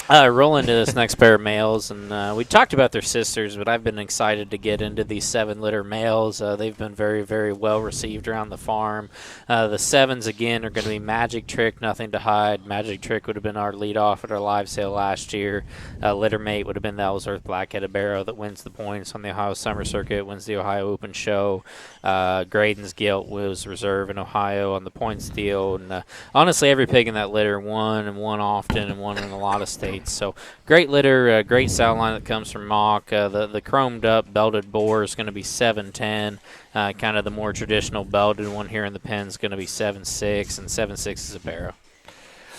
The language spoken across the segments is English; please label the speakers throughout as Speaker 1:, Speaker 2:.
Speaker 1: Roll into this next pair of males, and we talked about their sisters, but I've been excited to get into these 7-litter males. They've been very, very well received around the farm. The 7s, again, are going to be Magic Trick, Nothing to Hide. Magic Trick would have been our lead off at our live sale last year. Litter Mate would have been the Ellsworth Black-headed Barrow that wins the points on the Ohio Summer Circuit, wins the Ohio Open Show. Graydon's Gilt was reserve in Ohio on the points deal. And honestly, every pig in that litter won, and won often, and won in a lot of states. So great litter, great sound line that comes from Mock. The chromed up belted boar is going to be 7'10". Kind of the more traditional belted one here in the pen is going to be 7'6", and 7'6" is a barrow.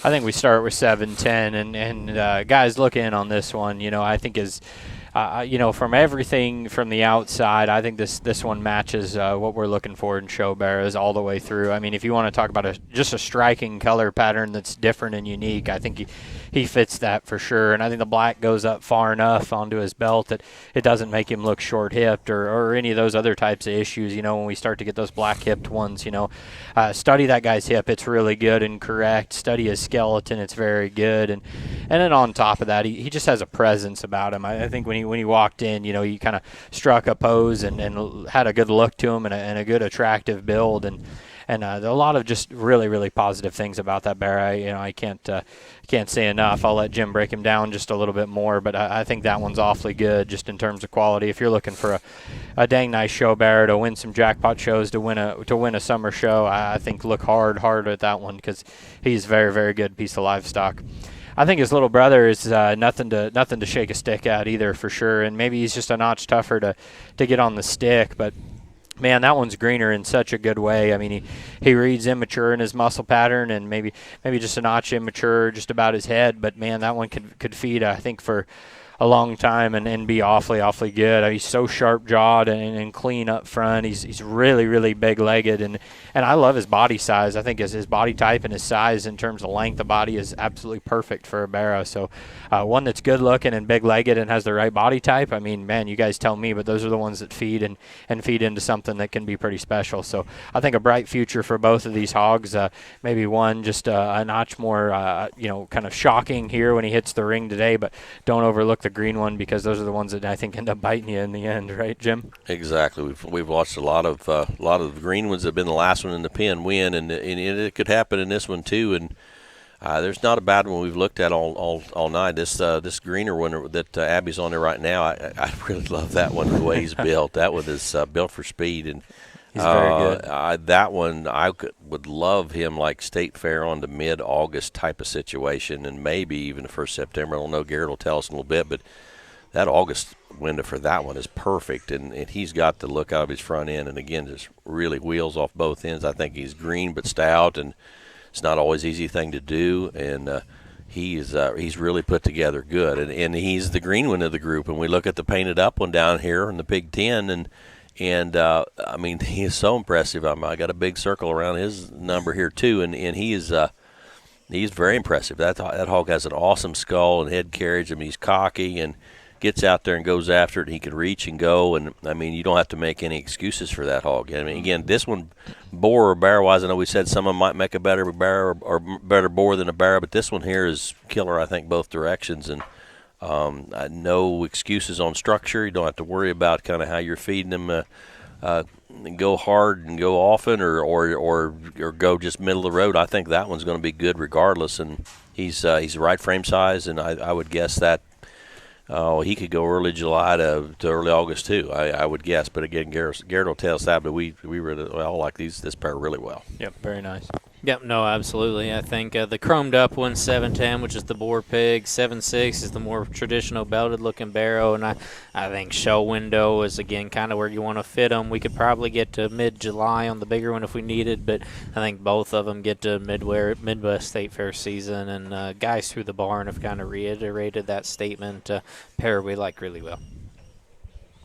Speaker 2: I think we start with 7'10", and guys, look in on this one. I think is. From everything from the outside, I think this one matches what we're looking for in show barrows all the way through. I mean, if you want to talk about just a striking color pattern that's different and unique, I think he fits that for sure. And I think the black goes up far enough onto his belt that it doesn't make him look short-hipped or any of those other types of issues. When we start to get those black-hipped ones, study that guy's hip. It's really good and correct. Study his skeleton. It's very good. And then on top of that, he just has a presence about him. I think when he walked in, he kind of struck a pose and had a good look to him and a good attractive build and a lot of just really, really positive things about that bear. I can't say enough. I'll let Jim break him down just a little bit more, but I think that one's awfully good just in terms of quality. If you're looking for a dang nice show bear to win some jackpot shows, to win a summer show, I think look hard at that one because he's a very, very good piece of livestock. I think his little brother is nothing to shake a stick at either, for sure, and maybe he's just a notch tougher to get on the stick, but man, that one's greener in such a good way. I mean, he reads immature in his muscle pattern and maybe just a notch immature just about his head, but man, that one could feed, I think, for a long time and be awfully good. He's so sharp-jawed and clean up front. He's really, really big-legged, and I love his body size. I think his body type and his size in terms of length of body is absolutely perfect for a barrow. So one that's good-looking and big-legged and has the right body type, I mean, man, you guys tell me, but those are the ones that feed and feed into something that can be pretty special. So I think a bright future for both of these hogs. Maybe one just a notch more, kind of shocking here when he hits the ring today, but don't overlook the green one because those are the ones that I think end up biting you in the end, right, Jim?
Speaker 3: Exactly. We've watched a lot of the green ones that have been the last one in the pen win, and it could happen in this one too. And there's not a bad one we've looked at all night. This greener one that Abby's on there right now, I really love that one, the way he's built. That one is built for speed, and
Speaker 2: he's very good.
Speaker 3: that one would love him like State Fair on the mid-August type of situation, and maybe even the 1st September. I don't know. Garrett will tell us in a little bit, but that August window for that one is perfect, and he's got the look out of his front end, and again, just really wheels off both ends. I think he's green but stout, and it's not always an easy thing to do, and he's really put together good, and he's the green one of the group. And we look at the painted up one down here in the Big Ten, and I mean, he is so impressive. I got a big circle around his number here too, and he's very impressive. That hog has an awesome skull and head carriage. I mean, he's cocky and gets out there and goes after it. He can reach and go, and I mean, you don't have to make any excuses for that hog. I mean, again, this one, boar or bear wise, I know we said some of them might make a better bear or better boar than a bear, but this one here is killer, I think, both directions, and no excuses on structure. You don't have to worry about kind of how you're feeding them. Go hard and go often, or go just middle of the road. I think that one's going to be good regardless, and he's the right frame size, and I would guess that. He could go early July to early August too, I would guess. But again, Garrett will tell us that. But we really all like this pair really well.
Speaker 2: Yep, very nice.
Speaker 1: Yep, no, absolutely. I think the chromed up one's 7'10", which is the boar pig. 7'6" is the more traditional belted looking barrow, and I think show window is again kind of where you want to fit them. We could probably get to mid-July on the bigger one if we needed, but I think both of them get to Midwest State Fair season, and guys through the barn have kind of reiterated that statement. Pair we like really well.